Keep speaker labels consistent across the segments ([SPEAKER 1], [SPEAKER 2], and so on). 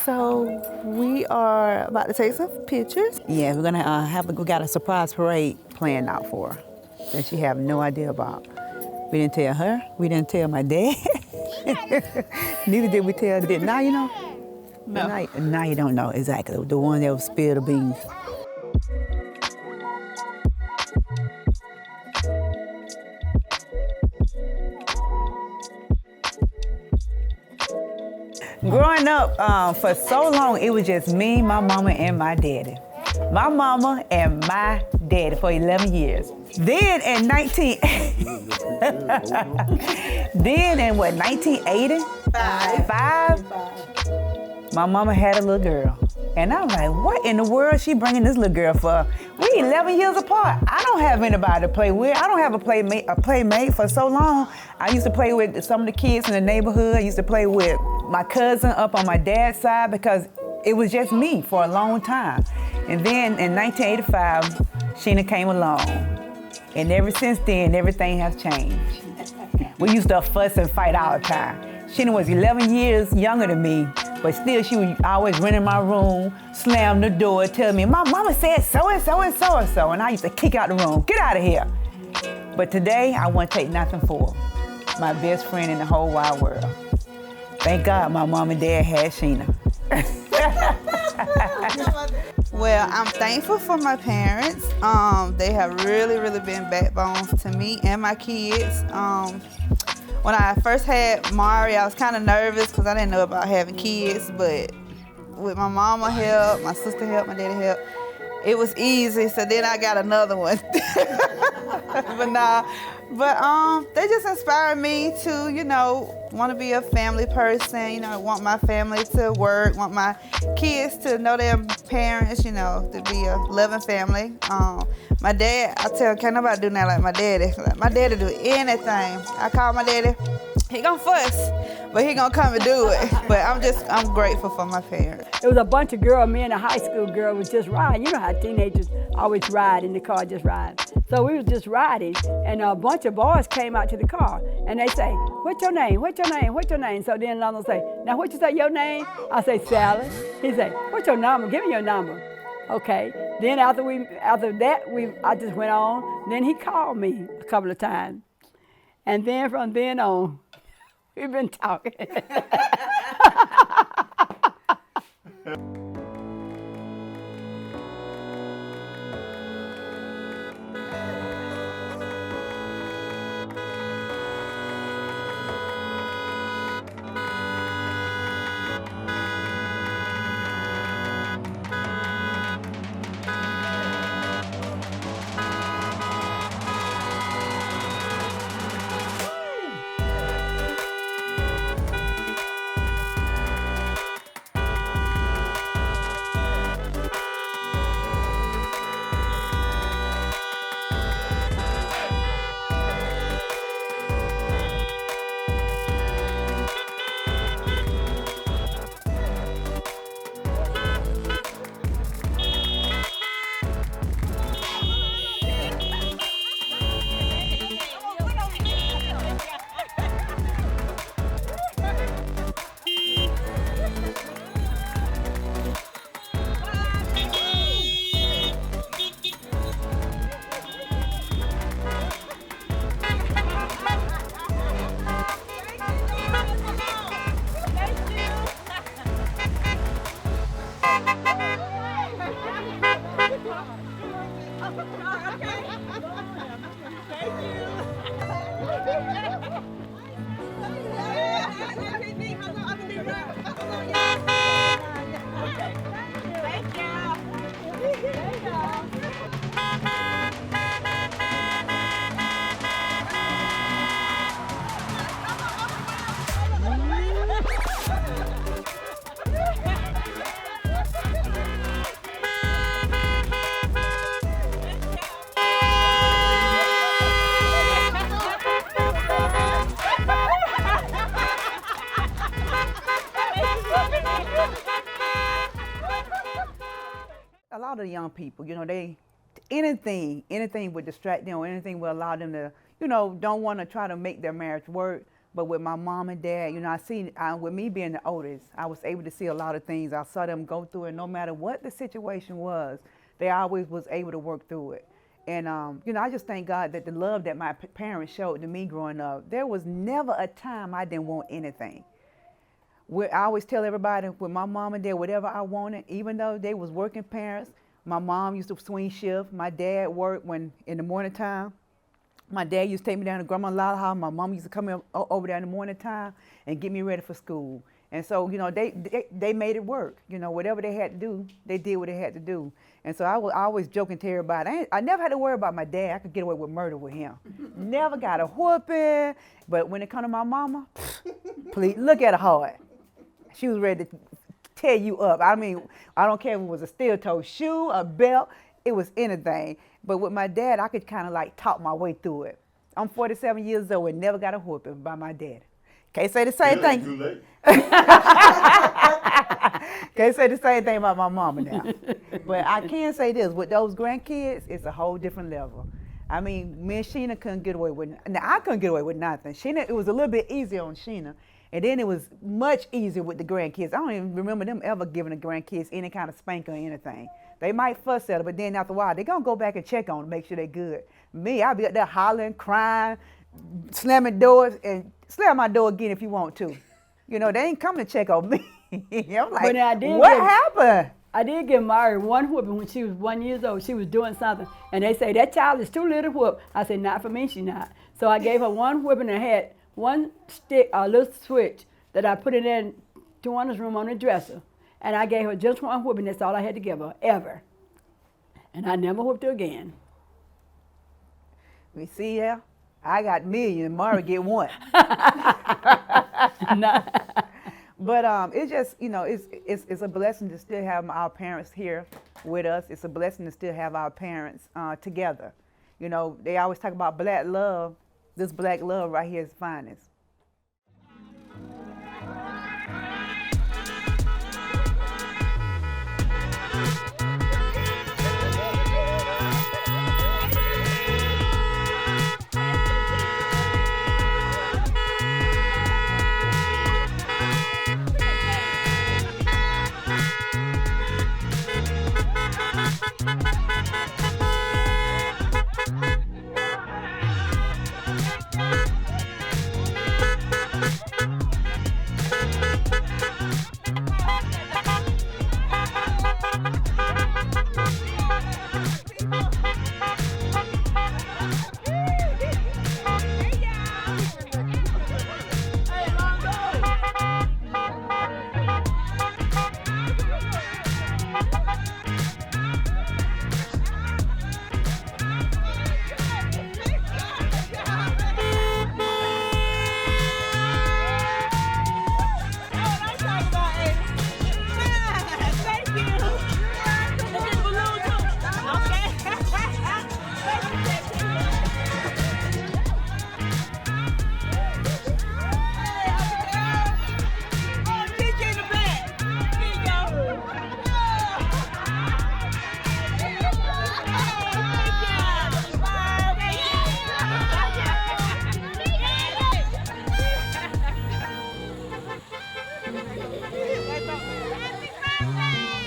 [SPEAKER 1] So we are about to take some pictures.
[SPEAKER 2] Yeah, we're gonna we got a surprise parade planned out for her that she have no idea about. We didn't tell her. We didn't tell my dad. Neither did we tell the Now you know.
[SPEAKER 1] No.
[SPEAKER 2] Now you don't know exactly the one that will spill the beans. Growing up, for so long, it was just me, my mama, and my daddy. My mama and my daddy for 11 years. Then in 1985, my mama had a little girl. And I'm like, what in the world is she bringing this little girl for? We 11 years apart. I don't have anybody to play with. I don't have a playmate for so long. I used to play with some of the kids in the neighborhood. I used to play with my cousin up on my dad's side because it was just me for a long time. And then in 1985, Sheena came along. And ever since then, everything has changed. We used to fuss and fight all the time. Sheena was 11 years younger than me, but still she would always run in my room, slam the door, tell me, my mama said so and so and so and so, and I used to kick out the room, get out of here. But today, I won't take nothing for her. My best friend in the whole wide world. Thank God my mom and dad had Sheena.
[SPEAKER 3] Well, I'm thankful for my parents. They have really, really been backbones to me and my kids. When I first had Mari, I was kind of nervous because I didn't know about having kids, but with my mama help, my sister help, my daddy help, it was easy. So then I got another one. But they just inspired me to, want to be a family person, want my family to work, want my kids to know their parents, to be a loving family. My dad, I tell, can't nobody do nothing like my daddy. My daddy do anything. I call my daddy, he gonna fuss, but he gonna come and do it. But I'm grateful for my parents.
[SPEAKER 4] It was a bunch of girls, me and a high school girl was just riding. You know how teenagers always ride in the car, just ride. So we was just riding, and a bunch of boys came out to the car, and they say, what's your name, what's your name, what's your name? So then another one say, now what you say your name? I say, Sallye. He say, what's your number? Give me your number. Okay. Then after that, I just went on. Then he called me a couple of times. And then from then on, we've been talking.
[SPEAKER 2] A lot of young people, anything would distract them, or anything would allow them to, don't want to try to make their marriage work. But with my mom and dad, you know, with me being the oldest, I was able to see a lot of things. I saw them go through it, no matter what the situation was, they always was able to work through it. And, you know, I just thank God that the love that my parents showed to me growing up, there was never a time I didn't want anything. I always tell everybody, with my mom and dad, whatever I wanted, even though they was working parents, my mom used to swing shift, my dad worked in the morning time. My dad used to take me down to Grandma Lala house. My mom used to come over there in the morning time and get me ready for school. And so, you know, they made it work. You know, whatever they had to do, they did what they had to do. And so I was always joking to everybody. I never had to worry about my dad. I could get away with murder with him. Never got a whooping. But when it come to my mama, please look at her hard. She was ready to tear you up. I mean, I don't care if it was a steel-toe shoe, a belt, it was anything. But with my dad, I could kind of like talk my way through it. I'm 47 years old and never got a whooping by my dad. Can't say the same thing.
[SPEAKER 5] Too late.
[SPEAKER 2] Can't say the same thing about my mama now. But I can say this, with those grandkids, it's a whole different level. I mean, me and Sheena couldn't get away with, now I couldn't get away with nothing. Sheena, it was a little bit easier on Sheena. And then it was much easier with the grandkids. I don't even remember them ever giving the grandkids any kind of spank or anything. They might fuss at her, but then after a while, they're going to go back and check on them, make sure they're good. Me, I'll be up there hollering, crying, slamming doors, and slam my door again if you want to. You know, they ain't coming to check on me. I'm like, what happened?
[SPEAKER 4] I did get married one whooping when she was 1 year old. She was doing something, and they say, that child is too little to whoop. I said, not for me, she not. So I gave her one whooping and had one stick, a little switch that I put it in Tawana's room on the dresser. And I gave her just one whooping. That's all I had to give her, ever. And I never whooped her again.
[SPEAKER 2] We see here, I got million, Mara get one. But it's just, you know, it's a blessing to still have our parents here with us. It's a blessing to still have our parents together. You know, they always talk about black love. This black love right here is the finest.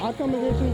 [SPEAKER 6] I'll come and get you.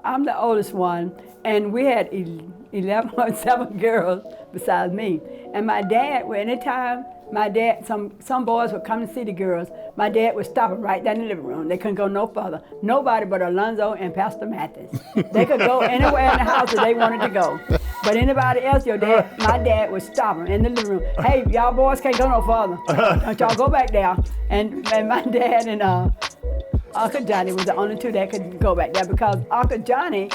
[SPEAKER 4] I'm the oldest one, and we had 11 or 7 girls besides me. And my dad, anytime some boys would come to see the girls, my dad would stop them right down in the living room. They couldn't go no further. Nobody but Alonzo and Pastor Mathis. They could go anywhere in the house that they wanted to go. But anybody else, my dad would stop them in the living room. Hey, y'all boys can't go no further. Don't y'all go back there. And my dad and Uncle Johnny was the only two that could go back there, because Uncle Johnny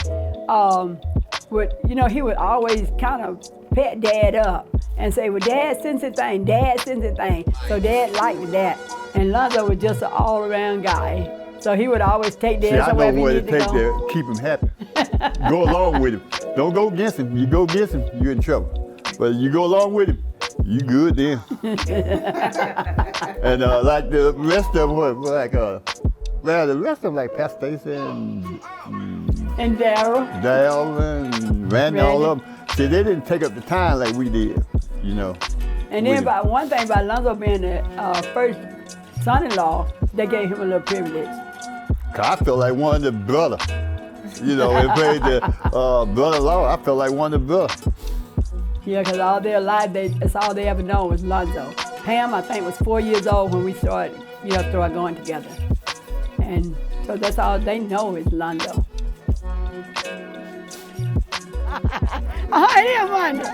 [SPEAKER 4] he would always kind of pet Dad up and say, well, Dad sends a thing, Dad sends a thing. So Dad liked that. And Lonzo was just an all-around guy. So he would always take Dad somewhere if he needed to go.
[SPEAKER 5] I know what it takes to keep him happy. Go along with him. Don't go against him. You go against him, you're in trouble. But you go along with him, you good then. And like the rest of them, the rest of them like Pastor Stacy
[SPEAKER 4] and Darryl
[SPEAKER 5] and Randy, all of them. See, they didn't take up the time like we did,
[SPEAKER 4] And then one thing about Lonzo being the first son-in-law, they gave him a little privilege.
[SPEAKER 5] I felt like one of the brothers. They played the brother-in-law. I felt like one of the brothers.
[SPEAKER 4] Yeah, because all their life, that's all they ever known was Lonzo. Pam, I think, was 4 years old when we started going together. And so that's all they know is Lonzo. It is Monday.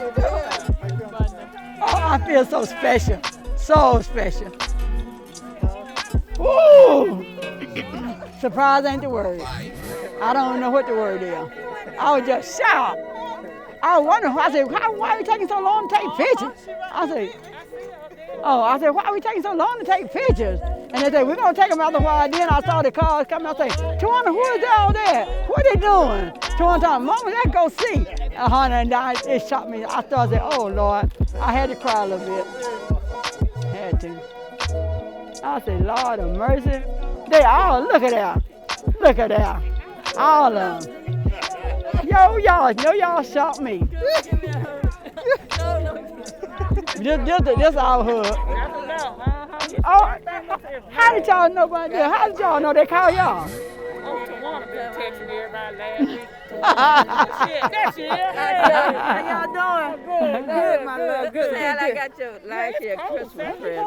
[SPEAKER 4] Oh, I feel so special. So special. Ooh! Surprise ain't the word. I don't know what the word is. I was just shocked. I was wondering, why are we taking so long to take pictures? I said, why are we taking so long to take pictures? And they said, we're going to take them after a while. Then I saw the cars coming. I said, Tawana, who is that out there? What are they doing? Tawana told me, Mama, let's go see. And it shocked me. I started saying, oh, Lord. I had to cry a little bit. Had to. I said, Lord of mercy. They all, look at that. Look at that. All of them. Y'all shocked me. This our hood. Oh, how did y'all know about this? How did y'all know they call y'all?
[SPEAKER 6] Oh, Tawana been texting everybody last week. That's it.
[SPEAKER 3] How y'all doing?
[SPEAKER 6] Good,
[SPEAKER 3] Good, my love. Good.
[SPEAKER 6] I got your last year Christmas present.